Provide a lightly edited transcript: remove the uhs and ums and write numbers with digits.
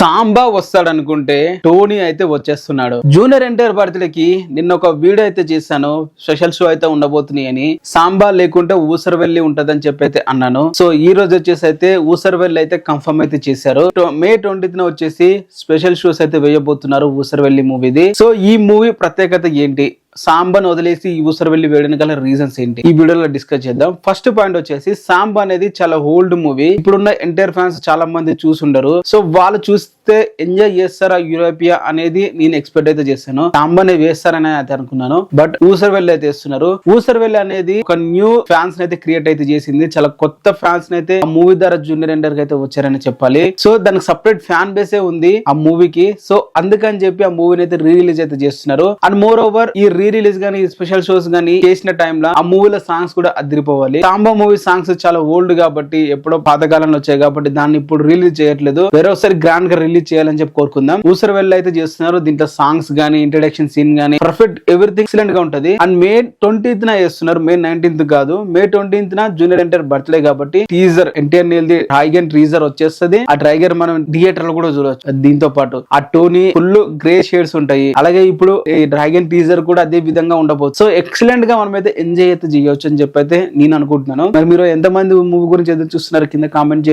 Samba వస్తాడనుకుంటే Tony అయితే వచ్చేస్తున్నాడు. Junior NTR బర్త్డేకి నిన్న ఒక వీడియో అయితే చేశాను. స్పెషల్ షో అయితే ఉండబోతున్నాయి అని. సాంబా లేకుంటే ఊసరవెల్లి ఉంటదని చెప్పి అయితే అన్నాను. సో ఈ రోజు వచ్చేసి అయితే ఊసరవెల్లి అయితే కన్ఫర్మ్ అయితే చేశారు. మే 20th వచ్చేసి స్పెషల్ షోస్ అయితే వేయబోతున్నారు ఊసరవెల్లి మూవీది. సో ఈ మూవీ ప్రత్యేకత ఏంటి, సాంబాను వదిలేసి ఈ ఊసరవెల్లి వేయడానికి గల రీజన్స్ ఏంటి, ఈ వీడియోలో డిస్కస్ చేద్దాం. ఫస్ట్ పాయింట్ వచ్చేసి సాంబా అనేది చాలా ఓల్డ్ మూవీ. ఇప్పుడున్న ఎన్టీఆర్ ఫ్యాన్స్ చాలా మంది చూసుండరు. సో వాళ్ళు చూస్తే ఎంజాయ్ చేస్తారా యూరోపియా అనేది నేను ఎక్స్పెక్ట్ అయితే చేశాను. సాంబానే వేస్తారని అయితే అనుకున్నాను. బట్ ఊసరవెల్లి అయితే వేస్తున్నారు. ఊసరవెల్లి అనేది ఒక న్యూ ఫ్యాన్స్ అయితే క్రియేట్ అయితే చేసింది. చాలా కొత్త ఫ్యాన్స్ అయితే ఆ మూవీ ద్వారా జూనియర్ ఎన్టీఆర్ అయితే వచ్చారని చెప్పాలి. సో దానికి సపరేట్ ఫ్యాన్ బేసే ఉంది ఆ మూవీకి. సో అందుకని చెప్పి ఆ మూవీని అయితే రీ రిలీజ్ అయితే చేస్తున్నారు. అండ్ మోర్ ఓవర్ ఈ రీ రిలీజ్ గానీ స్పెషల్ షోస్ గానీ చేసిన టైంలో ఆ మూవీలో సాంగ్స్ కూడా అదిరిపోవాలి. సాంబా మూవీ సాంగ్స్ చాలా ఓల్డ్ కాబట్టి, ఎప్పుడో పాతకాలంలో వచ్చాయి కాబట్టి దాన్ని ఇప్పుడు రిలీజ్ చేయట్లేదు. వేరేసారి గ్రాండ్ గా రిలీజ్ చేయాలని చెప్పి కోరుకుందాం. ఊసరవెల్లి అయితే చేస్తున్నారు. దీంట్లో సాంగ్స్ గానీ ఇంట్రడక్షన్ సీన్ గానీ పర్ఫెక్ట్ ఎవ్రీథింగ్ ఎక్సలెంట్ గా ఉంటది. అండ్ మే 20th చేస్తున్నారు. మే 19th కాదు, మే 20th జూనియర్ ఎన్టీఆర్ బర్త్డే కాబట్టి టీజర్ ఎన్టీఆర్ నీల్ది డ్రాగన్ టీజర్ వచ్చేస్తుంది. ఆ డ్రాగన్ మనం థియేటర్ లో కూడా చూడవచ్చు. దీంతో పాటు ఆ టోనీ ఫుల్ గ్రే షేడ్స్ ఉంటాయి. అలాగే ఇప్పుడు ఈ డ్రాగన్ టీజర్ కూడా అదే విధంగా ఉండబోతుంది. సో ఎక్సలెంట్ గా మనం అయితే ఎంజాయ్ అయితే చేయవచ్చు అని చెప్పి అయితే నేను అనుకుంటున్నాను. మరి మీరు ఎంతమంది మూవీ గురించి ఎదురు చూస్తున్నారు కింద కామెంట్ చేయండి.